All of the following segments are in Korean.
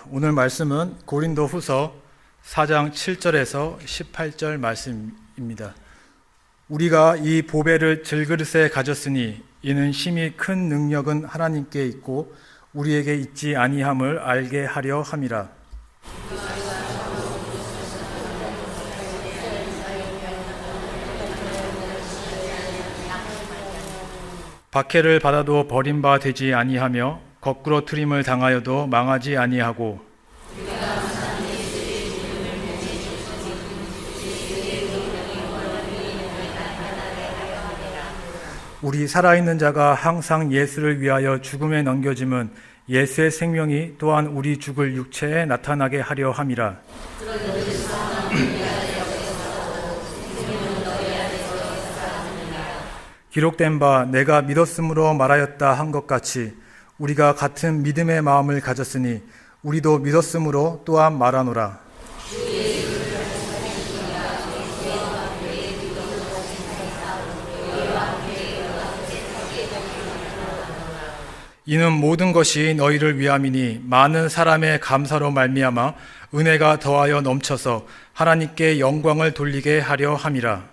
오늘 말씀은 고린도후서 4장 7절에서 18절 말씀입니다. 우리가 이 보배를 질그릇에 가졌으니 이는 심히 큰 능력은 하나님께 있고 우리에게 있지 아니함을 알게 하려 함이라. 박해를 받아도 버림바 되지 아니하며 거꾸로 트림을 당하여도 망하지 아니하고 우리 살아있는 자가 항상 예수를 위하여 죽음에 넘겨짐은 예수의 생명이 또한 우리 죽을 육체에 나타나게 하려 함이라. 기록된 바 내가 믿었으므로 말하였다 한 것 같이 우리가 같은 믿음의 마음을 가졌으니 우리도 믿었으므로 또한 말하노라. 이는 모든 것이 너희를 위함이니 많은 사람의 감사로 말미암아 은혜가 더하여 넘쳐서 하나님께 영광을 돌리게 하려 함이라.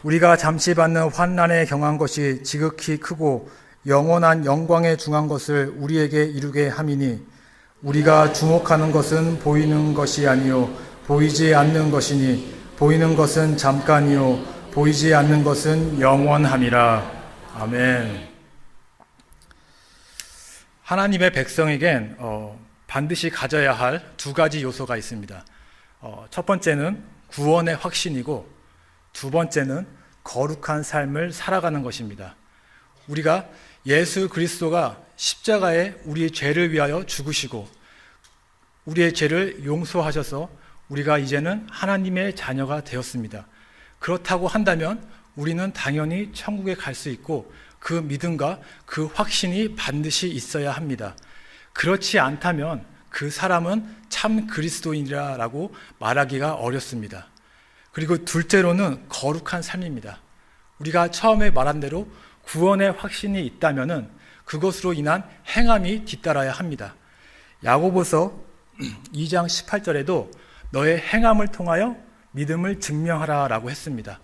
우리가 잠시 받는 환난에 경한 것이 지극히 크고 영원한 영광에 중한 것을 우리에게 이루게 함이니 우리가 주목하는 것은 보이는 것이 아니요 보이지 않는 것이니 보이는 것은 잠깐이요 보이지 않는 것은 영원함이라. 아멘. 하나님의 백성에겐 반드시 가져야 할 두 가지 요소가 있습니다. 첫 번째는 구원의 확신이고 두 번째는 거룩한 삶을 살아가는 것입니다. 우리가 예수 그리스도가 십자가에 우리의 죄를 위하여 죽으시고 우리의 죄를 용서하셔서 우리가 이제는 하나님의 자녀가 되었습니다. 그렇다고 한다면 우리는 당연히 천국에 갈 수 있고 그 믿음과 그 확신이 반드시 있어야 합니다. 그렇지 않다면 그 사람은 참 그리스도인이라고 말하기가 어렵습니다. 그리고 둘째로는 거룩한 삶입니다. 우리가 처음에 말한 대로 구원의 확신이 있다면 그것으로 인한 행함이 뒤따라야 합니다. 야고보서 2장 18절에도 너의 행함을 통하여 믿음을 증명하라 라고 했습니다.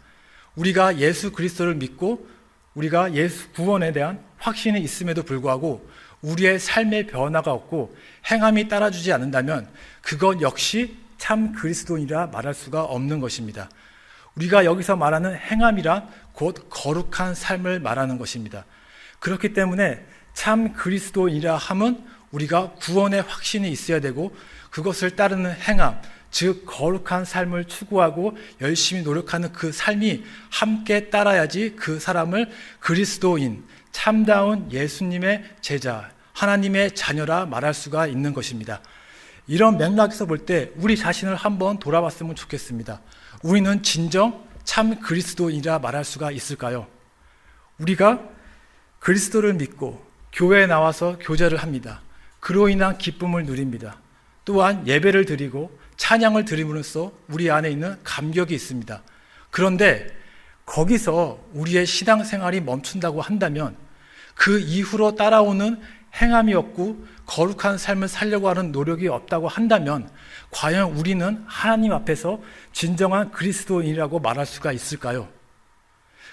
우리가 예수 그리스도를 믿고 우리가 예수 구원에 대한 확신이 있음에도 불구하고 우리의 삶의 변화가 없고 행함이 따라주지 않는다면 그것 역시 참 그리스도인이라 말할 수가 없는 것입니다. 우리가 여기서 말하는 행함이란 곧 거룩한 삶을 말하는 것입니다. 그렇기 때문에 참 그리스도인이라 함은 우리가 구원의 확신이 있어야 되고 그것을 따르는 행함, 즉 거룩한 삶을 추구하고 열심히 노력하는 그 삶이 함께 따라야지 그 사람을 그리스도인, 참다운 예수님의 제자, 하나님의 자녀라 말할 수가 있는 것입니다. 이런 맥락에서 볼 때 우리 자신을 한번 돌아봤으면 좋겠습니다. 우리는 진정 참 그리스도인이라 말할 수가 있을까요? 우리가 그리스도를 믿고 교회에 나와서 교제를 합니다. 그로 인한 기쁨을 누립니다. 또한 예배를 드리고 찬양을 드림으로써 우리 안에 있는 감격이 있습니다. 그런데 거기서 우리의 신앙생활이 멈춘다고 한다면 그 이후로 따라오는 행함이 없고 거룩한 삶을 살려고 하는 노력이 없다고 한다면 과연 우리는 하나님 앞에서 진정한 그리스도인이라고 말할 수가 있을까요?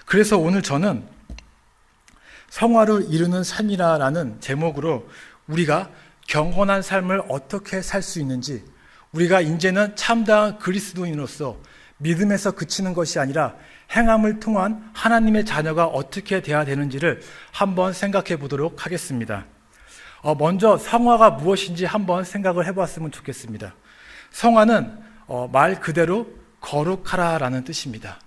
그래서 오늘 저는 성화를 이루는 삶이라는 제목으로 우리가 경건한 삶을 어떻게 살 수 있는지, 우리가 이제는 참다운 그리스도인으로서 믿음에서 그치는 것이 아니라 행함을 통한 하나님의 자녀가 어떻게 돼야 되는지를 한번 생각해 보도록 하겠습니다. 먼저 성화가 무엇인지 한번 생각을 해봤으면 좋겠습니다. 성화는 말 그대로 거룩하라라는 뜻입니다.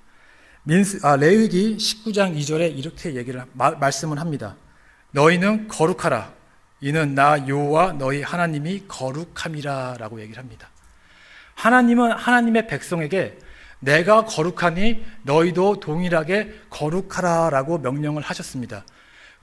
레위기 19장 2절에 이렇게 말씀을 합니다. 너희는 거룩하라. 이는 나 여호와 너희 하나님이 거룩함이라 라고 얘기를 합니다. 하나님은 하나님의 백성에게 내가 거룩하니 너희도 동일하게 거룩하라 라고 명령을 하셨습니다.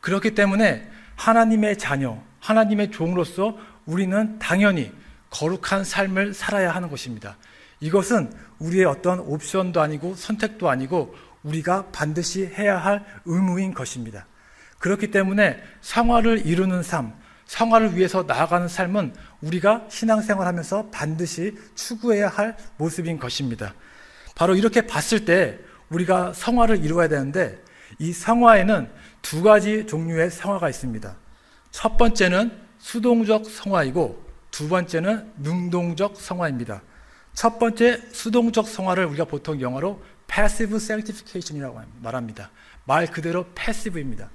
그렇기 때문에 하나님의 자녀, 하나님의 종으로서 우리는 당연히 거룩한 삶을 살아야 하는 것입니다. 이것은 우리의 어떤 옵션도 아니고 선택도 아니고 우리가 반드시 해야 할 의무인 것입니다. 그렇기 때문에 성화를 이루는 삶, 성화를 위해서 나아가는 삶은 우리가 신앙생활하면서 반드시 추구해야 할 모습인 것입니다. 바로 이렇게 봤을 때 우리가 성화를 이루어야 되는데, 이 성화에는 두 가지 종류의 성화가 있습니다. 첫 번째는 수동적 성화이고 두 번째는 능동적 성화입니다. 첫 번째 수동적 성화를 우리가 보통 영어로 passive sanctification이라고 말합니다. 말 그대로 패시브입니다.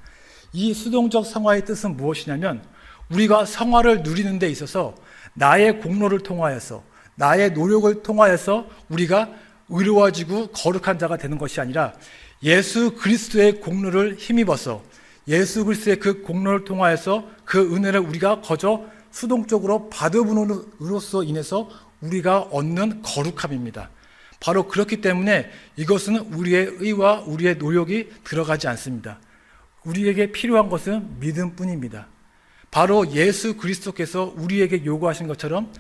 이 수동적 성화의 뜻은 무엇이냐면, 우리가 성화를 누리는 데 있어서 나의 공로를 통하여서, 나의 노력을 통하여서 우리가 의로워지고 거룩한 자가 되는 것이 아니라 예수 그리스도의 공로를 힘입어서, 예수 그리스도의 그 공로를 통하여서 그 은혜를 우리가 거저 수동적으로 받음으로써 인해서 우리가 얻는 거룩함입니다. 바로 그렇기 때문에 이것은 우리의 의와 우리의 노력이 들어가지 않습니다. 우리에게 필요한 것은 믿음뿐입니다. 바로 예수 그리스도께서 우리에게 요구하신 것처럼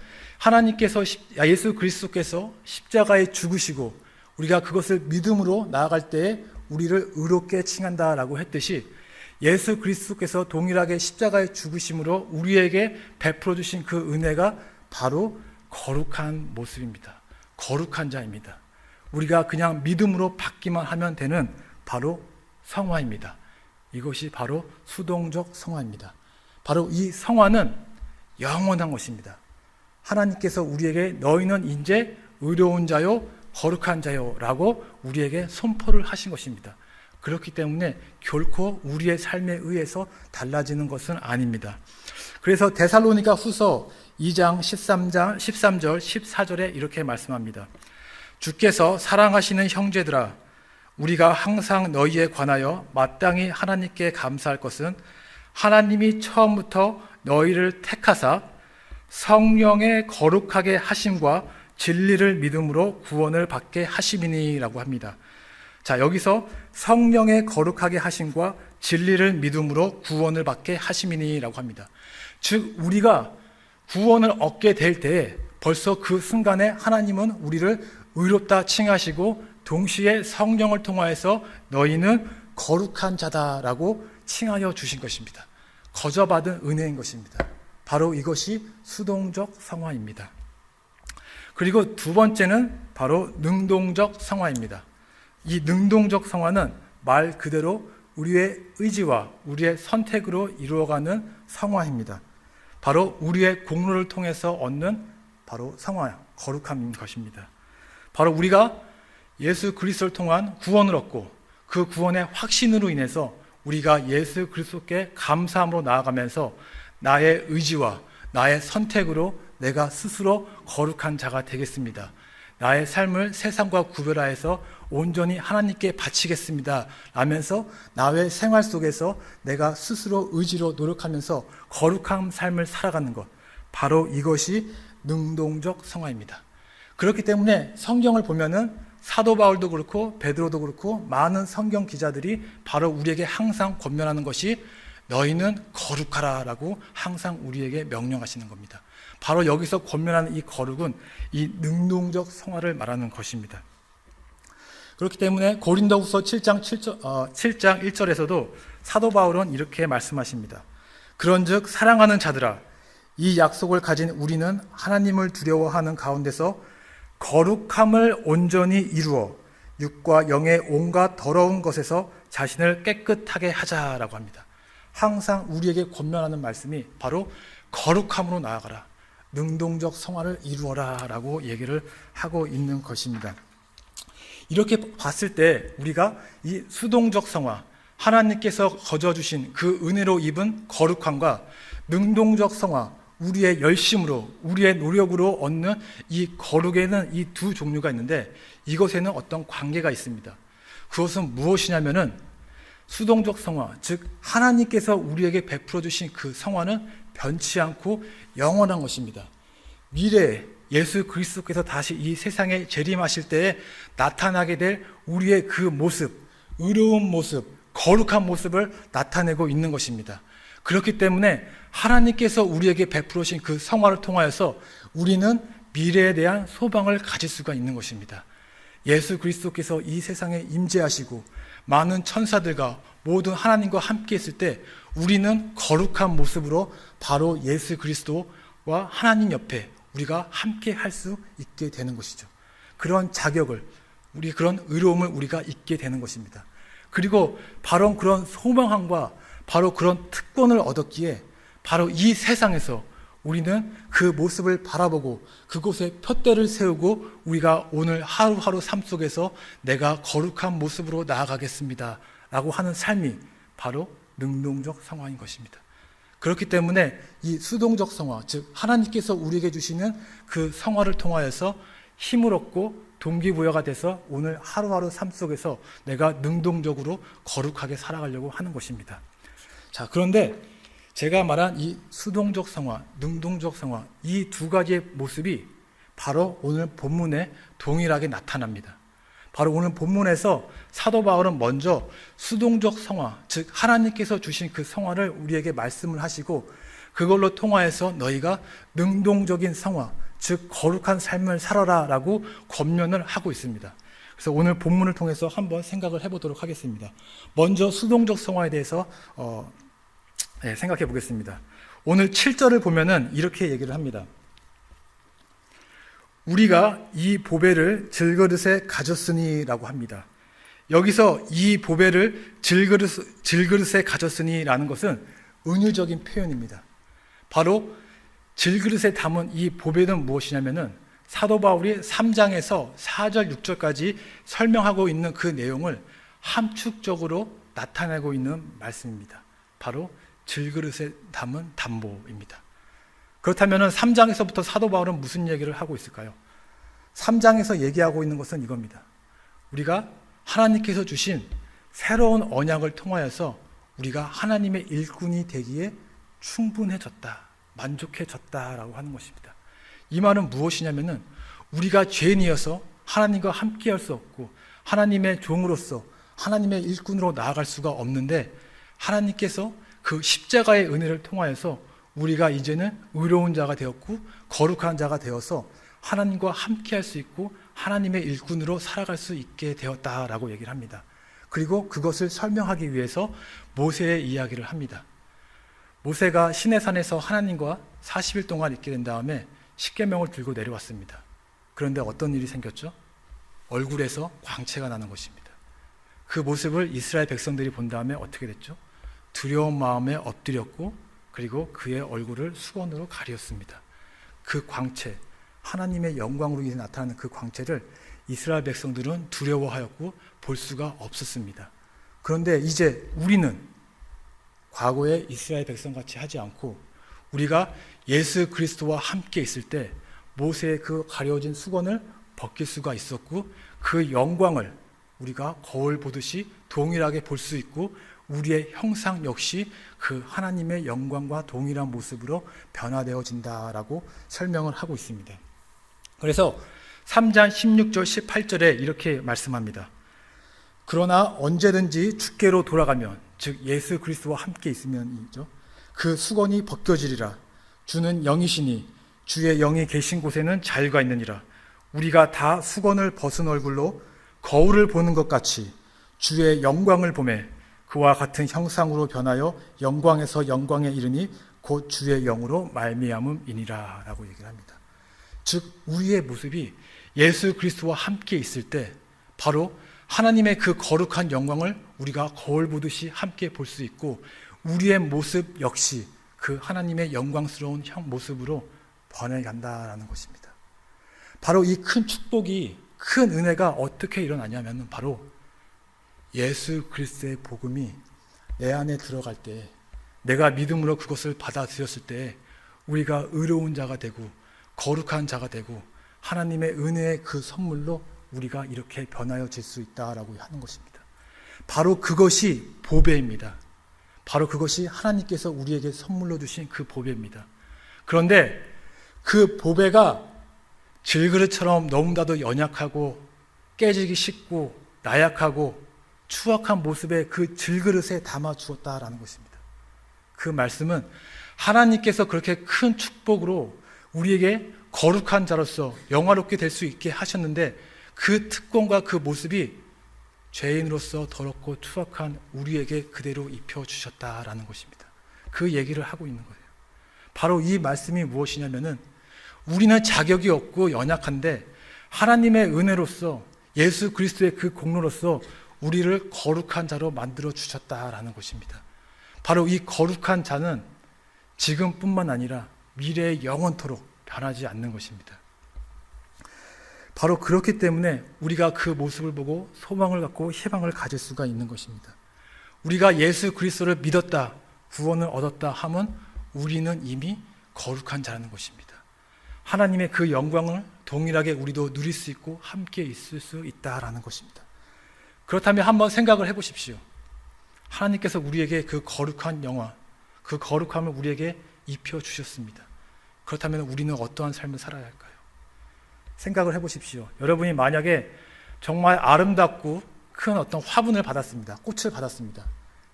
예수 그리스도께서 십자가에 죽으시고 우리가 그것을 믿음으로 나아갈 때에 우리를 의롭게 칭한다라고 했듯이, 예수 그리스도께서 동일하게 십자가에 죽으심으로 우리에게 베풀어 주신 그 은혜가 바로 거룩한 모습입니다. 거룩한 자입니다. 우리가 그냥 믿음으로 받기만 하면 되는 바로 성화입니다. 이것이 바로 수동적 성화입니다. 바로 이 성화는 영원한 것입니다. 하나님께서 우리에게 너희는 이제 의로운 자요 거룩한 자요 라고 우리에게 선포를 하신 것입니다. 그렇기 때문에 결코 우리의 삶에 의해서 달라지는 것은 아닙니다. 그래서 데살로니가 후서 2장 13절 14절에 이렇게 말씀합니다. 주께서 사랑하시는 형제들아, 우리가 항상 너희에 관하여 마땅히 하나님께 감사할 것은 하나님이 처음부터 너희를 택하사 성령의 거룩하게 하심과 진리를 믿음으로 구원을 받게 하심이니라고 합니다. 자, 여기서 성령의 거룩하게 하심과 진리를 믿음으로 구원을 받게 하심이니라고 합니다. 즉, 우리가 구원을 얻게 될 때에 벌써 그 순간에 하나님은 우리를 의롭다 칭하시고 동시에 성령을 통하여서 너희는 거룩한 자다라고 칭하여 주신 것입니다. 거저 받은 은혜인 것입니다. 바로 이것이 수동적 성화입니다. 그리고 두 번째는 바로 능동적 성화입니다. 이 능동적 성화는 말 그대로 우리의 의지와 우리의 선택으로 이루어가는 성화입니다. 바로 우리의 공로를 통해서 얻는 바로 성화, 거룩함인 것입니다. 바로 우리가 예수 그리스도를 통한 구원을 얻고 그 구원의 확신으로 인해서 우리가 예수 그리스도께 감사함으로 나아가면서 나의 의지와 나의 선택으로 내가 스스로 거룩한 자가 되겠습니다. 나의 삶을 세상과 구별하여서 온전히 하나님께 바치겠습니다 라면서 나의 생활 속에서 내가 스스로 의지로 노력하면서 거룩한 삶을 살아가는 것, 바로 이것이 능동적 성화입니다. 그렇기 때문에 성경을 보면은 사도 바울도 그렇고 베드로도 그렇고 많은 성경 기자들이 바로 우리에게 항상 권면하는 것이 너희는 거룩하라 라고 항상 우리에게 명령하시는 겁니다. 바로 여기서 권면하는 이 거룩은 이 능동적 성화를 말하는 것입니다. 그렇기 때문에 고린도후서 7장 1절에서도 사도 바울은 이렇게 말씀하십니다. 그런즉 사랑하는 자들아, 이 약속을 가진 우리는 하나님을 두려워하는 가운데서 거룩함을 온전히 이루어 육과 영의 온갖 더러운 것에서 자신을 깨끗하게 하자라고 합니다. 항상 우리에게 권면하는 말씀이 바로 거룩함으로 나아가라, 능동적 성화를 이루어라 라고 얘기를 하고 있는 것입니다. 이렇게 봤을 때 우리가 이 수동적 성화, 하나님께서 거저주신 그 은혜로 입은 거룩함과 능동적 성화, 우리의 열심으로 우리의 노력으로 얻는 이 거룩에는 이 두 종류가 있는데 이것에는 어떤 관계가 있습니다. 그것은 무엇이냐면은 수동적 성화, 즉 하나님께서 우리에게 베풀어 주신 그 성화는 변치 않고 영원한 것입니다. 미래에 예수 그리스도께서 다시 이 세상에 재림하실 때에 나타나게 될 우리의 그 모습, 의로운 모습, 거룩한 모습을 나타내고 있는 것입니다. 그렇기 때문에 하나님께서 우리에게 베풀어 주신 그 성화를 통하여서 우리는 미래에 대한 소망을 가질 수가 있는 것입니다. 예수 그리스도께서 이 세상에 임재하시고 많은 천사들과 모든 하나님과 함께 있을 때 우리는 거룩한 모습으로 바로 예수 그리스도와 하나님 옆에 우리가 함께 할 수 있게 되는 것이죠. 그런 자격을, 그런 의로움을 우리가 잊게 되는 것입니다. 그리고 바로 그런 소망함과 바로 그런 특권을 얻었기에 바로 이 세상에서 우리는 그 모습을 바라보고 그곳에 푯대를 세우고 우리가 오늘 하루하루 삶 속에서 내가 거룩한 모습으로 나아가겠습니다 라고 하는 삶이 바로 능동적 성화인 것입니다. 그렇기 때문에 이 수동적 성화, 즉 하나님께서 우리에게 주시는 그 성화를 통하여서 힘을 얻고 동기부여가 돼서 오늘 하루하루 삶 속에서 내가 능동적으로 거룩하게 살아가려고 하는 것입니다. 자, 그런데 제가 말한 이 수동적 성화, 능동적 성화, 이 두 가지의 모습이 바로 오늘 본문에 동일하게 나타납니다. 바로 오늘 본문에서 사도 바울은 먼저 수동적 성화, 즉 하나님께서 주신 그 성화를 우리에게 말씀을 하시고 그걸로 통하여서 너희가 능동적인 성화, 즉 거룩한 삶을 살아라 라고 권면을 하고 있습니다. 그래서 오늘 본문을 통해서 한번 생각을 해보도록 하겠습니다. 먼저 수동적 성화에 대해서 생각해 보겠습니다. 오늘 7절을 보면은 이렇게 얘기를 합니다. 우리가 이 보배를 질그릇에 가졌으니 라고 합니다. 여기서 이 보배를 질그릇에 가졌으니 라는 것은 은유적인 표현입니다. 바로 질그릇에 담은 이 보배는 무엇이냐면은 사도 바울이 3장에서 4절, 6절까지 설명하고 있는 그 내용을 함축적으로 나타내고 있는 말씀입니다. 바로 질그릇에 담은 담보입니다. 그렇다면 3장에서부터 사도 바울은 무슨 얘기를 하고 있을까요? 3장에서 얘기하고 있는 것은 이겁니다. 우리가 하나님께서 주신 새로운 언약을 통하여서 우리가 하나님의 일꾼이 되기에 충분해졌다, 만족해졌다라고 하는 것입니다. 이 말은 무엇이냐면은 우리가 죄인이어서 하나님과 함께 할 수 없고 하나님의 종으로서 하나님의 일꾼으로 나아갈 수가 없는데 하나님께서 그 십자가의 은혜를 통하여서 우리가 이제는 의로운 자가 되었고 거룩한 자가 되어서 하나님과 함께 할 수 있고 하나님의 일꾼으로 살아갈 수 있게 되었다라고 얘기를 합니다. 그리고 그것을 설명하기 위해서 모세의 이야기를 합니다. 모세가 시내산에서 하나님과 40일 동안 있게 된 다음에 십계명을 들고 내려왔습니다. 그런데 어떤 일이 생겼죠? 얼굴에서 광채가 나는 것입니다. 그 모습을 이스라엘 백성들이 본 다음에 어떻게 됐죠? 두려운 마음에 엎드렸고 그리고 그의 얼굴을 수건으로 가리었습니다. 그 광채, 하나님의 영광으로 인해 나타나는 그 광채를 이스라엘 백성들은 두려워하였고 볼 수가 없었습니다. 그런데 이제 우리는 과거의 이스라엘 백성같이 하지 않고 우리가 예수 그리스도와 함께 있을 때 모세의 그 가려진 수건을 벗길 수가 있었고 그 영광을 우리가 거울 보듯이 동일하게 볼 수 있고 우리의 형상 역시 그 하나님의 영광과 동일한 모습으로 변화되어진다라고 설명을 하고 있습니다. 그래서 3장 16절 18절에 이렇게 말씀합니다. 그러나 언제든지 주께로 돌아가면, 즉 예수 그리스도와 함께 있으면이죠, 그 수건이 벗겨지리라. 주는 영이시니 주의 영이 계신 곳에는 자유가 있느니라. 우리가 다 수건을 벗은 얼굴로 거울을 보는 것 같이 주의 영광을 보매 그와 같은 형상으로 변하여 영광에서 영광에 이르니 곧 주의 영으로 말미암음이니라 라고 얘기를 합니다. 즉 우리의 모습이 예수 그리스도와 함께 있을 때 바로 하나님의 그 거룩한 영광을 우리가 거울 보듯이 함께 볼 수 있고 우리의 모습 역시 그 하나님의 영광스러운 모습으로 변해간다라는 것입니다. 바로 이 큰 축복이, 큰 은혜가 어떻게 일어나냐면 바로 예수 그리스도의 복음이 내 안에 들어갈 때, 내가 믿음으로 그것을 받아들였을 때 우리가 의로운 자가 되고 거룩한 자가 되고 하나님의 은혜의 그 선물로 우리가 이렇게 변하여질 수 있다라고 하는 것입니다. 바로 그것이 보배입니다. 바로 그것이 하나님께서 우리에게 선물로 주신 그 보배입니다. 그런데 그 보배가 질그릇처럼 너무나도 연약하고 깨지기 쉽고 나약하고 추악한 모습의 그 질그릇에 담아 주었다라는 것입니다. 그 말씀은 하나님께서 그렇게 큰 축복으로 우리에게 거룩한 자로서 영화롭게 될 수 있게 하셨는데 그 특권과 그 모습이 죄인으로서 더럽고 추악한 우리에게 그대로 입혀주셨다라는 것입니다. 그 얘기를 하고 있는 거예요. 바로 이 말씀이 무엇이냐면은 우리는 자격이 없고 연약한데 하나님의 은혜로서 예수 그리스도의 그 공로로서 우리를 거룩한 자로 만들어 주셨다라는 것입니다. 바로 이 거룩한 자는 지금뿐만 아니라 미래의 영원토록 변하지 않는 것입니다. 바로 그렇기 때문에 우리가 그 모습을 보고 소망을 갖고 희망을 가질 수가 있는 것입니다. 우리가 예수 그리스도를 믿었다, 구원을 얻었다 하면 우리는 이미 거룩한 자라는 것입니다. 하나님의 그 영광을 동일하게 우리도 누릴 수 있고 함께 있을 수 있다라는 것입니다. 그렇다면 한번 생각을 해보십시오. 하나님께서 우리에게 그 거룩한 영화, 그 거룩함을 우리에게 입혀주셨습니다. 그렇다면 우리는 어떠한 삶을 살아야 할까요? 생각을 해보십시오. 여러분이 만약에 정말 아름답고 큰 어떤 화분을 받았습니다. 꽃을 받았습니다.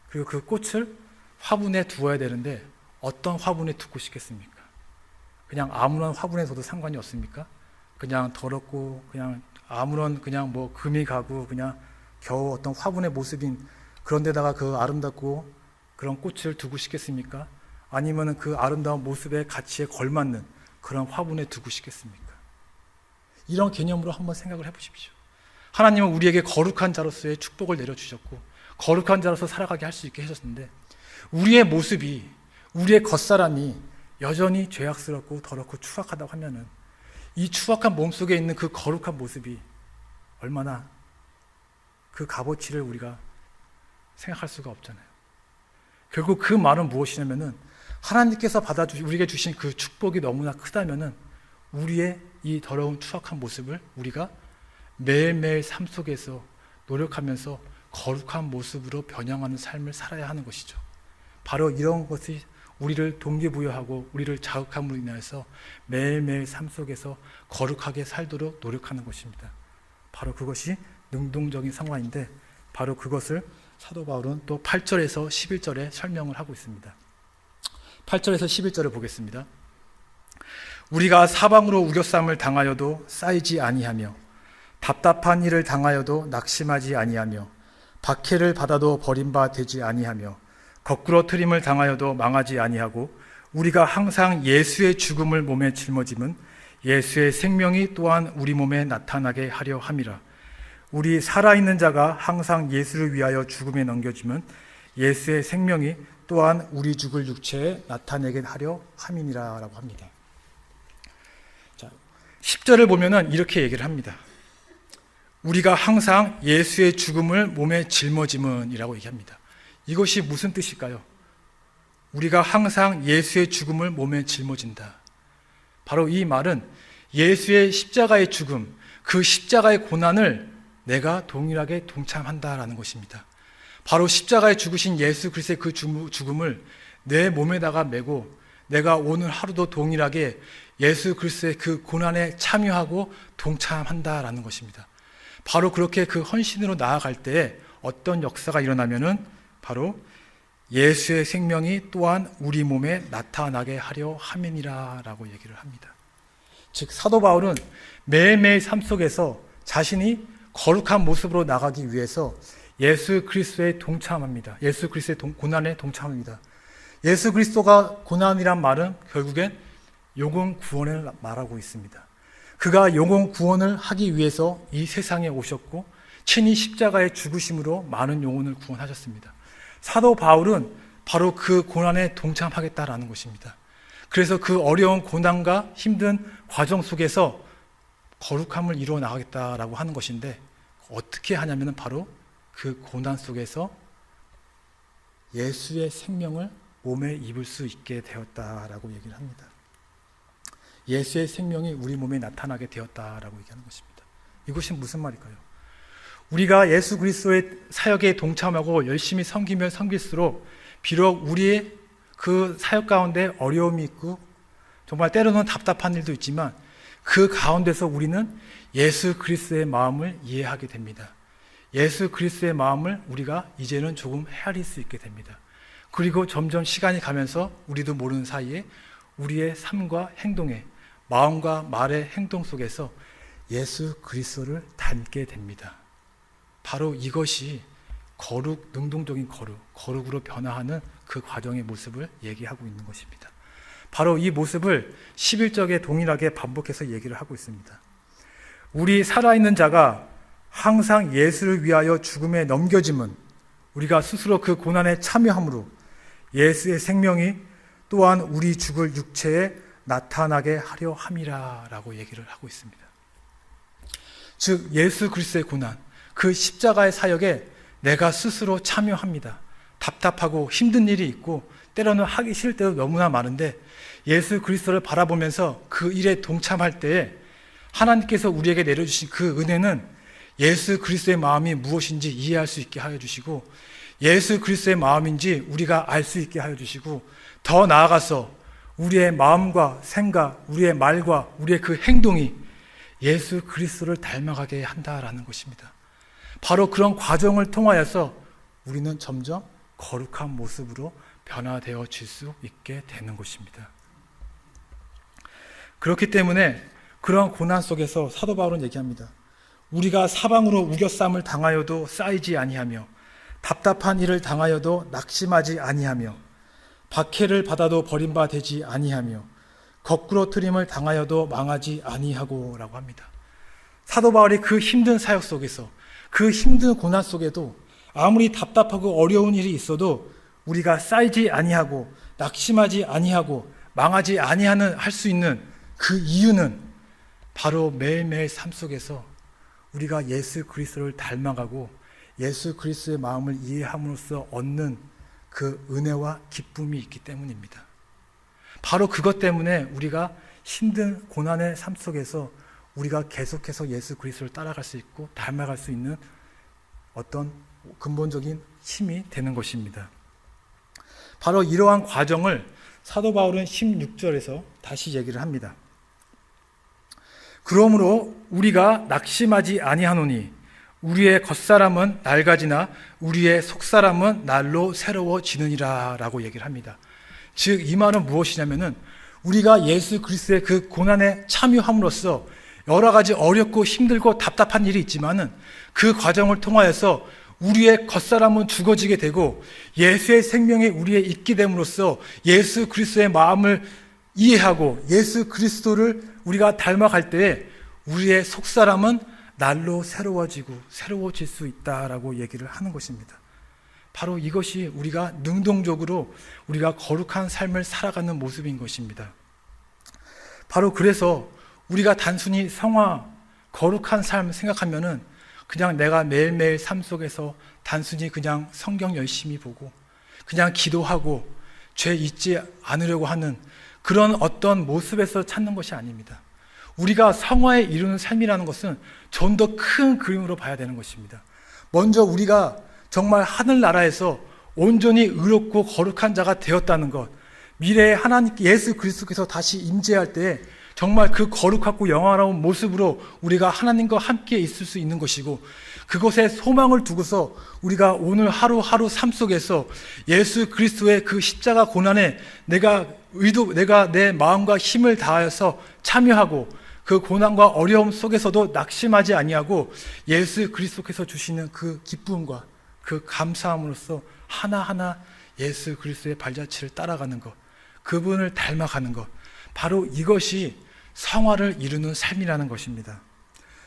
그리고 그 꽃을 화분에 두어야 되는데 어떤 화분에 두고 싶겠습니까? 그냥 아무런 화분에 둬도 상관이 없습니까? 그냥 더럽고 그냥 아무런 그냥 뭐 금이 가고 그냥 겨우 어떤 화분의 모습인 그런 데다가 그 아름답고 그런 꽃을 두고 싶겠습니까? 아니면 그 아름다운 모습의 가치에 걸맞는 그런 화분에 두고 싶겠습니까? 이런 개념으로 한번 생각을 해보십시오. 하나님은 우리에게 거룩한 자로서의 축복을 내려주셨고 거룩한 자로서 살아가게 할 수 있게 해줬는데 우리의 모습이, 우리의 겉사람이 여전히 죄악스럽고 더럽고 추악하다고 하면은 이 추악한 몸속에 있는 그 거룩한 모습이 얼마나 그 값어치를 우리가 생각할 수가 없잖아요. 결국 그 말은 무엇이냐면은 하나님께서 우리에게 주신 그 축복이 너무나 크다면은 우리의 이 더러운 추악한 모습을 우리가 매일매일 삶 속에서 노력하면서 거룩한 모습으로 변형하는 삶을 살아야 하는 것이죠. 바로 이런 것이 우리를 동기부여하고 우리를 자극함으로 인해서 매일매일 삶 속에서 거룩하게 살도록 노력하는 것입니다. 바로 그것이 능동적인 상황인데 바로 그것을 사도 바울은 또 8절에서 11절에 설명을 하고 있습니다. 8절에서 11절을 보겠습니다. 우리가 사방으로 우겨쌈을 당하여도 쌓이지 아니하며 답답한 일을 당하여도 낙심하지 아니하며 박해를 받아도 버림바 되지 아니하며 거꾸로 트림을 당하여도 망하지 아니하고 우리가 항상 예수의 죽음을 몸에 짊어짐은 예수의 생명이 또한 우리 몸에 나타나게 하려 함이라. 우리 살아있는 자가 항상 예수를 위하여 죽음에 넘겨지면 예수의 생명이 또한 우리 죽을 육체에 나타내게 하려 함이니라 라고 합니다. 자, 10절을 보면은 이렇게 얘기를 합니다. 우리가 항상 예수의 죽음을 몸에 짊어짐은 이라고 얘기합니다. 이것이 무슨 뜻일까요? 우리가 항상 예수의 죽음을 몸에 짊어진다. 바로 이 말은 예수의 십자가의 죽음, 그 십자가의 고난을 내가 동일하게 동참한다라는 것입니다. 바로 십자가에 죽으신 예수 그리스도의 그 죽음을 내 몸에다가 메고 내가 오늘 하루도 동일하게 예수 그리스도의 그 고난에 참여하고 동참한다라는 것입니다. 바로 그렇게 그 헌신으로 나아갈 때에 어떤 역사가 일어나면은 바로 예수의 생명이 또한 우리 몸에 나타나게 하려 함이니라 라고 얘기를 합니다. 즉 사도 바울은 매일매일 삶 속에서 자신이 거룩한 모습으로 나가기 위해서 예수 그리스도에 동참합니다. 예수 그리스도의 고난에 동참합니다. 예수 그리스도가 고난이란 말은 결국엔 영혼 구원을 말하고 있습니다. 그가 영혼 구원을 하기 위해서 이 세상에 오셨고 친히 십자가의 죽으심으로 많은 영혼을 구원하셨습니다. 사도 바울은 바로 그 고난에 동참하겠다라는 것입니다. 그래서 그 어려운 고난과 힘든 과정 속에서 거룩함을 이루어 나가겠다라고 하는 것인데 어떻게 하냐면 바로 그 고난 속에서 예수의 생명을 몸에 입을 수 있게 되었다라고 얘기를 합니다. 예수의 생명이 우리 몸에 나타나게 되었다라고 얘기하는 것입니다. 이것이 무슨 말일까요? 우리가 예수 그리스도의 사역에 동참하고 열심히 섬기면 섬길수록 비록 우리의 그 사역 가운데 어려움이 있고 정말 때로는 답답한 일도 있지만 그 가운데서 우리는 예수 그리스도의 마음을 이해하게 됩니다. 예수 그리스도의 마음을 우리가 이제는 조금 헤아릴 수 있게 됩니다. 그리고 점점 시간이 가면서 우리도 모르는 사이에 우리의 삶과 행동에 마음과 말의 행동 속에서 예수 그리스도를 닮게 됩니다. 바로 이것이 거룩, 능동적인 거룩으로 변화하는 그 과정의 모습을 얘기하고 있는 것입니다. 바로 이 모습을 11절에 동일하게 반복해서 얘기를 하고 있습니다. 우리 살아있는 자가 항상 예수를 위하여 죽음에 넘겨짐은 우리가 스스로 그 고난에 참여함으로 예수의 생명이 또한 우리 죽을 육체에 나타나게 하려 함이라 라고 얘기를 하고 있습니다. 즉 예수 그리스도의 고난, 그 십자가의 사역에 내가 스스로 참여합니다. 답답하고 힘든 일이 있고 때로는 하기 싫을 때도 너무나 많은데 예수 그리스도를 바라보면서 그 일에 동참할 때에 하나님께서 우리에게 내려주신 그 은혜는 예수 그리스도의 마음이 무엇인지 이해할 수 있게 하여 주시고 예수 그리스도의 마음인지 우리가 알 수 있게 하여 주시고 더 나아가서 우리의 마음과 생각, 우리의 말과 우리의 그 행동이 예수 그리스도를 닮아가게 한다라는 것입니다. 바로 그런 과정을 통하여서 우리는 점점 거룩한 모습으로 변화되어질 수 있게 되는 것입니다. 그렇기 때문에 그러한 고난 속에서 사도 바울은 얘기합니다. 우리가 사방으로 우겨쌈을 당하여도 쌓이지 아니하며 답답한 일을 당하여도 낙심하지 아니하며 박해를 받아도 버림받지 아니하며 거꾸로 트림을 당하여도 망하지 아니하고 라고 합니다. 사도 바울이 그 힘든 사역 속에서 그 힘든 고난 속에도 아무리 답답하고 어려운 일이 있어도 우리가 쌓이지 아니하고 낙심하지 아니하고 망하지 아니하는 할 수 있는 그 이유는 바로 매일매일 삶 속에서 우리가 예수 그리스도를 닮아가고 예수 그리스도의 마음을 이해함으로써 얻는 그 은혜와 기쁨이 있기 때문입니다. 바로 그것 때문에 우리가 힘든 고난의 삶 속에서 우리가 계속해서 예수 그리스도를 따라갈 수 있고 닮아갈 수 있는 어떤 근본적인 힘이 되는 것입니다. 바로 이러한 과정을 사도 바울은 16절에서 다시 얘기를 합니다. 그러므로 우리가 낙심하지 아니하노니 우리의 겉사람은 낡아지나 우리의 속사람은 날로 새로워지느니라 라고 얘기를 합니다. 즉 이 말은 무엇이냐면은 우리가 예수 그리스도의 그 고난에 참여함으로써 여러 가지 어렵고 힘들고 답답한 일이 있지만은 그 과정을 통하여서 우리의 겉사람은 죽어지게 되고 예수의 생명이 우리에 있게 됨으로써 예수 그리스도의 마음을 이해하고 예수 그리스도를 우리가 닮아갈 때에 우리의 속사람은 날로 새로워질 수 있다라고 얘기를 하는 것입니다. 바로 이것이 우리가 능동적으로 우리가 거룩한 삶을 살아가는 모습인 것입니다. 바로 그래서 우리가 단순히 성화, 거룩한 삶 생각하면은 그냥 내가 매일매일 삶 속에서 단순히 그냥 성경 열심히 보고 그냥 기도하고 죄 잊지 않으려고 하는 그런 어떤 모습에서 찾는 것이 아닙니다. 우리가 성화에 이루는 삶이라는 것은 좀 더 큰 그림으로 봐야 되는 것입니다. 먼저 우리가 정말 하늘나라에서 온전히 의롭고 거룩한 자가 되었다는 것, 미래에 하나님 예수 그리스도께서 다시 임재할 때 정말 그 거룩하고 영화로운 모습으로 우리가 하나님과 함께 있을 수 있는 것이고 그것에 소망을 두고서 우리가 오늘 하루하루 삶 속에서 예수 그리스도의 그 십자가 고난에 내가 내 마음과 힘을 다하여서 참여하고 그 고난과 어려움 속에서도 낙심하지 아니하고 예수 그리스도께서 주시는 그 기쁨과 그 감사함으로써 하나하나 예수 그리스도의 발자취를 따라가는 것, 그분을 닮아가는 것, 바로 이것이 성화를 이루는 삶이라는 것입니다.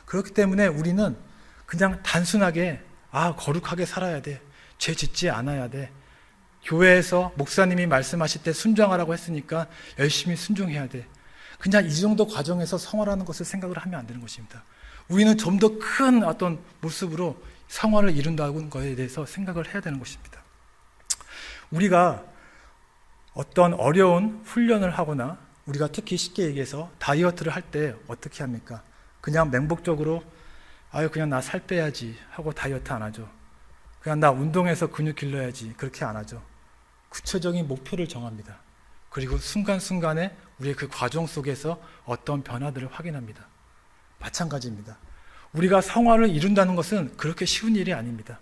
그렇기 때문에 우리는 그냥 단순하게 거룩하게 살아야 돼, 죄 짓지 않아야 돼, 교회에서 목사님이 말씀하실 때 순종하라고 했으니까 열심히 순종해야 돼, 그냥 이 정도 과정에서 성화라는 것을 생각을 하면 안 되는 것입니다. 우리는 좀 더 큰 어떤 모습으로 성화를 이룬다는 것에 대해서 생각을 해야 되는 것입니다. 우리가 어떤 어려운 훈련을 하거나 우리가 특히 쉽게 얘기해서 다이어트를 할 때 어떻게 합니까? 그냥 맹목적으로 그냥 나 살 빼야지 하고 다이어트 안 하죠. 그냥 나 운동해서 근육 길러야지 그렇게 안 하죠. 구체적인 목표를 정합니다. 그리고 순간순간에 우리의 그 과정 속에서 어떤 변화들을 확인합니다. 마찬가지입니다. 우리가 성화를 이룬다는 것은 그렇게 쉬운 일이 아닙니다.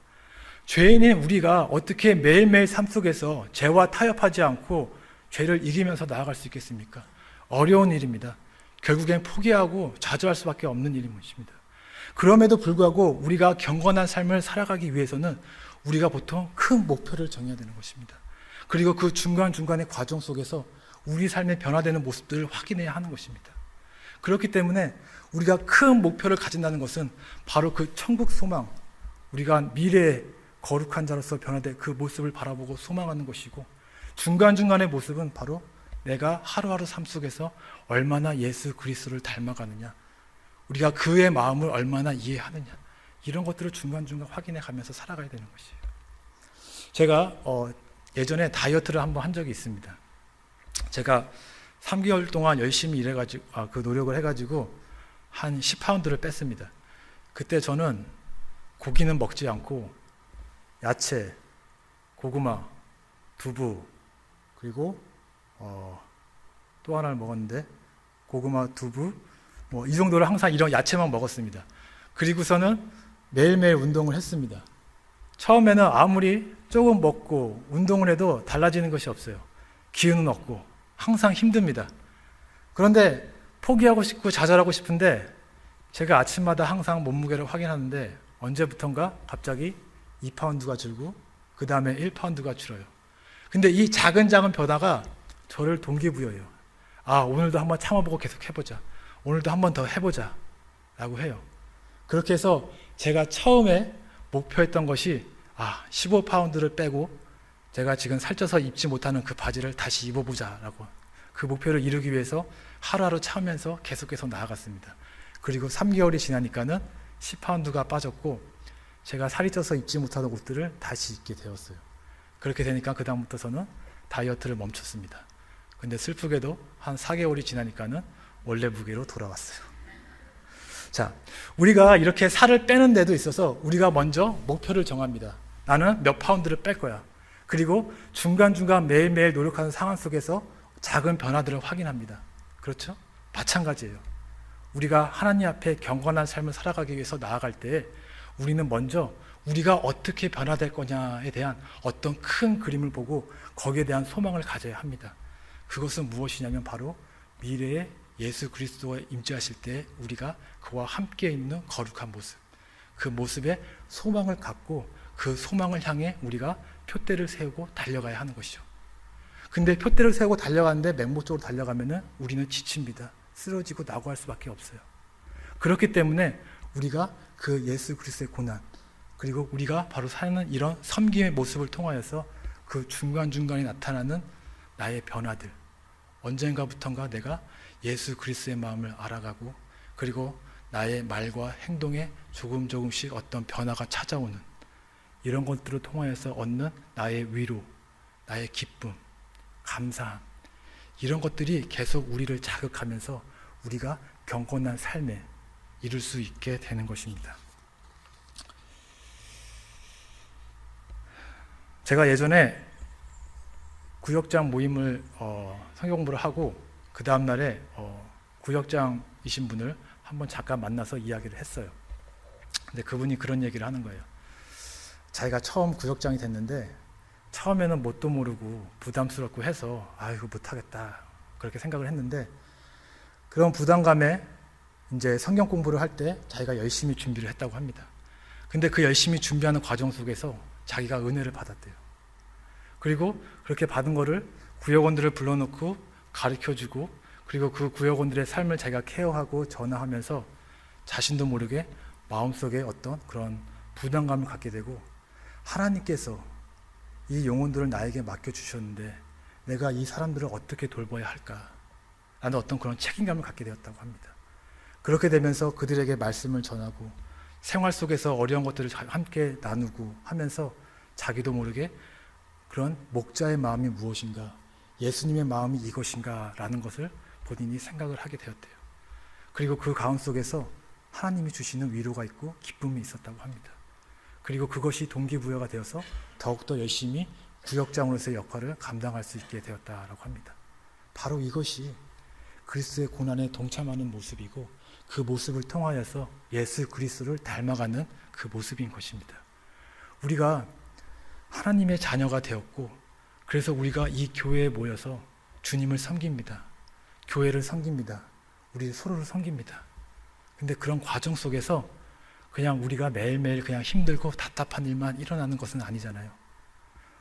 죄인인 우리가 어떻게 매일매일 삶 속에서 죄와 타협하지 않고 죄를 이기면서 나아갈 수 있겠습니까? 어려운 일입니다. 결국엔 포기하고 좌절할 수밖에 없는 일인 것입니다. 그럼에도 불구하고 우리가 경건한 삶을 살아가기 위해서는 우리가 보통 큰 목표를 정해야 되는 것입니다. 그리고 그 중간중간의 과정 속에서 우리 삶의 변화되는 모습들을 확인해야 하는 것입니다. 그렇기 때문에 우리가 큰 목표를 가진다는 것은 바로 그 천국 소망, 우리가 미래의 거룩한 자로서 변화될 그 모습을 바라보고 소망하는 것이고, 중간중간의 모습은 바로 내가 하루하루 삶 속에서 얼마나 예수 그리스도를 닮아가느냐, 우리가 그의 마음을 얼마나 이해하느냐, 이런 것들을 중간중간 확인해 가면서 살아가야 되는 것이에요. 제가 예전에 다이어트를 한번 한 적이 있습니다. 제가 3개월 동안 열심히 일해가지고 그 노력을 해가지고 한 10파운드를 뺐습니다. 그때 저는 고기는 먹지 않고 야채, 고구마, 두부, 그리고 또 하나를 먹었는데 고구마, 두부, 이 정도를 항상 이런 야채만 먹었습니다. 그리고서는 매일매일 운동을 했습니다. 처음에는 아무리 조금 먹고 운동을 해도 달라지는 것이 없어요. 기운은 없고 항상 힘듭니다. 그런데 포기하고 싶고 좌절하고 싶은데 제가 아침마다 항상 몸무게를 확인하는데 언제부턴가 갑자기 2파운드가 줄고 그 다음에 1파운드가 줄어요. 근데 이 작은 변화가 저를 동기부여해요. 오늘도 한번 참아보고 계속 해보자. 오늘도 한번 더 해보자 라고 해요. 그렇게 해서 제가 처음에 목표했던 것이 15파운드를 빼고 제가 지금 살쪄서 입지 못하는 그 바지를 다시 입어보자 라고, 그 목표를 이루기 위해서 하루하루 참으면서 계속해서 나아갔습니다. 그리고 3개월이 지나니까는 10파운드가 빠졌고 제가 살이 쪄서 입지 못하는 옷들을 다시 입게 되었어요. 그렇게 되니까 그 다음부터서는 다이어트를 멈췄습니다. 근데 슬프게도 한 4개월이 지나니까는 원래 무게로 돌아왔어요. 자, 우리가 이렇게 살을 빼는 데도 있어서 우리가 먼저 목표를 정합니다. 나는 몇 파운드를 뺄 거야. 그리고 중간중간 매일매일 노력하는 상황 속에서 작은 변화들을 확인합니다. 그렇죠? 마찬가지예요. 우리가 하나님 앞에 경건한 삶을 살아가기 위해서 나아갈 때 우리는 먼저 우리가 어떻게 변화될 거냐에 대한 어떤 큰 그림을 보고 거기에 대한 소망을 가져야 합니다. 그것은 무엇이냐면 바로 미래에 예수 그리스도가 임재하실 때 우리가 그와 함께 있는 거룩한 모습, 그 모습에 소망을 갖고 그 소망을 향해 우리가 표대를 세우고 달려가야 하는 것이죠. 근데 표대를 세우고 달려가는데 맹목적으로 달려가면은 우리는 지칩니다. 쓰러지고 낙오할 수밖에 없어요. 그렇기 때문에 우리가 그 예수 그리스도의 고난, 그리고 우리가 바로 사는 이런 섬김의 모습을 통하여서 그 중간중간에 나타나는 나의 변화들, 언젠가부턴가 내가 예수 그리스도의 마음을 알아가고 그리고 나의 말과 행동에 조금씩 어떤 변화가 찾아오는 이런 것들을 통하여서 얻는 나의 위로, 나의 기쁨, 감사함, 이런 것들이 계속 우리를 자극하면서 우리가 경건한 삶에 이룰 수 있게 되는 것입니다. 제가 예전에 구역장 모임을 성경 공부를 하고 그 다음 날에 구역장이신 분을 한번 잠깐 만나서 이야기를 했어요. 근데 그분이 그런 얘기를 하는 거예요. 자기가 처음 구역장이 됐는데 처음에는 뭣도 모르고 부담스럽고 해서 이거 못하겠다 그렇게 생각을 했는데, 그런 부담감에 이제 성경 공부를 할 때 자기가 열심히 준비를 했다고 합니다. 근데 그 열심히 준비하는 과정 속에서 자기가 은혜를 받았대요. 그리고 그렇게 받은 거를 구역원들을 불러놓고 가르쳐주고, 그리고 그 구역원들의 삶을 자기가 케어하고 전화하면서 자신도 모르게 마음속에 어떤 그런 부담감을 갖게 되고, 하나님께서 이 영혼들을 나에게 맡겨주셨는데 내가 이 사람들을 어떻게 돌봐야 할까 라는 어떤 그런 책임감을 갖게 되었다고 합니다. 그렇게 되면서 그들에게 말씀을 전하고 생활 속에서 어려운 것들을 함께 나누고 하면서 자기도 모르게 그런 목자의 마음이 무엇인가, 예수님의 마음이 이것인가 라는 것을 본인이 생각을 하게 되었대요. 그리고 그 가운 속에서 하나님이 주시는 위로가 있고 기쁨이 있었다고 합니다. 그리고 그것이 동기부여가 되어서 더욱더 열심히 구역장으로서의 역할을 감당할 수 있게 되었다라고 합니다. 바로 이것이 그리스도의 고난에 동참하는 모습이고, 그 모습을 통하여서 예수 그리스도를 닮아가는 그 모습인 것입니다. 우리가 하나님의 자녀가 되었고, 그래서 우리가 이 교회에 모여서 주님을 섬깁니다. 교회를 섬깁니다. 우리 서로를 섬깁니다. 근데 그런 과정 속에서 그냥 우리가 매일매일 그냥 힘들고 답답한 일만 일어나는 것은 아니잖아요.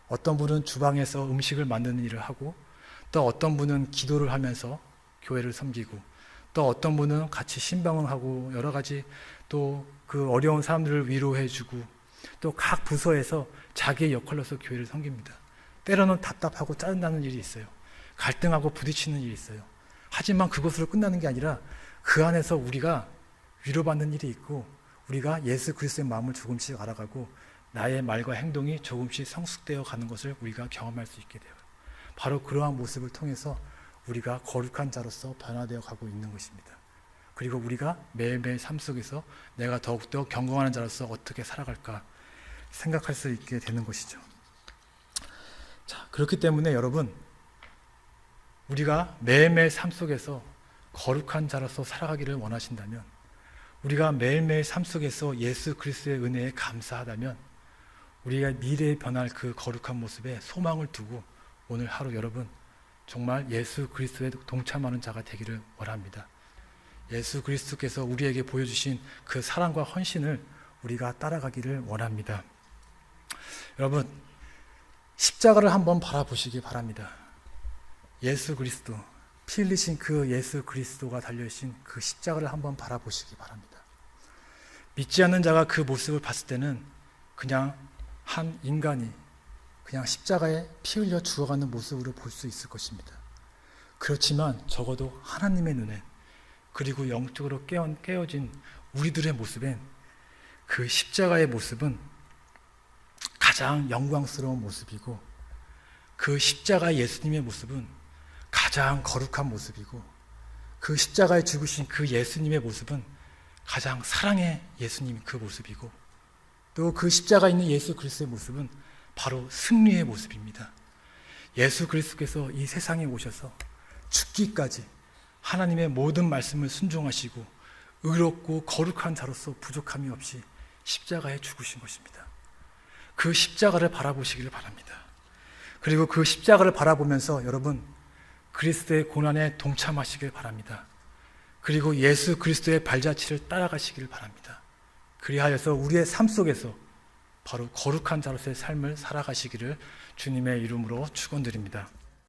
어떤 분은 주방에서 음식을 만드는 일을 하고, 또 어떤 분은 기도를 하면서 교회를 섬기고, 또 어떤 분은 같이 신방하고 여러 가지 또 그 어려운 사람들을 위로해주고, 또 각 부서에서 자기의 역할로서 교회를 섬깁니다. 때로는 답답하고 짜증나는 일이 있어요. 갈등하고 부딪히는 일이 있어요. 하지만 그것으로 끝나는 게 아니라 그 안에서 우리가 위로받는 일이 있고, 우리가 예수 그리스도의 마음을 조금씩 알아가고 나의 말과 행동이 조금씩 성숙되어 가는 것을 우리가 경험할 수 있게 돼요. 바로 그러한 모습을 통해서 우리가 거룩한 자로서 변화되어 가고 있는 것입니다. 그리고 우리가 매일매일 삶 속에서 내가 더욱더 경건한 자로서 어떻게 살아갈까 생각할 수 있게 되는 것이죠. 자, 그렇기 때문에 여러분, 우리가 매일매일 삶 속에서 거룩한 자로서 살아가기를 원하신다면, 우리가 매일매일 삶 속에서 예수 그리스도의 은혜에 감사하다면, 우리가 미래에 변할 그 거룩한 모습에 소망을 두고 오늘 하루 여러분 정말 예수 그리스도에 동참하는 자가 되기를 원합니다. 예수 그리스도께서 우리에게 보여주신 그 사랑과 헌신을 우리가 따라가기를 원합니다. 여러분, 십자가를 한번 바라보시기 바랍니다. 예수 그리스도, 피 흘리신 그 예수 그리스도가 달려있신 그 십자가를 한번 바라보시기 바랍니다. 믿지 않는 자가 그 모습을 봤을 때는 그냥 한 인간이 그냥 십자가에 피 흘려 죽어가는 모습으로 볼 수 있을 것입니다. 그렇지만 적어도 하나님의 눈엔, 그리고 영적으로 깨어진 우리들의 모습엔 그 십자가의 모습은 가장 영광스러운 모습이고, 그 십자가 예수님의 모습은 가장 거룩한 모습이고, 그 십자가에 죽으신 그 예수님의 모습은 가장 사랑의 예수님 그 모습이고, 또 그 십자가에 있는 예수 그리스도의 모습은 바로 승리의 모습입니다. 예수 그리스도께서 이 세상에 오셔서 죽기까지 하나님의 모든 말씀을 순종하시고 의롭고 거룩한 자로서 부족함이 없이 십자가에 죽으신 것입니다. 그 십자가를 바라보시기를 바랍니다. 그리고 그 십자가를 바라보면서 여러분 그리스도의 고난에 동참하시길 바랍니다. 그리고 예수 그리스도의 발자취를 따라가시기를 바랍니다. 그리하여서 우리의 삶 속에서 바로 거룩한 자로서의 삶을 살아가시기를 주님의 이름으로 축원드립니다.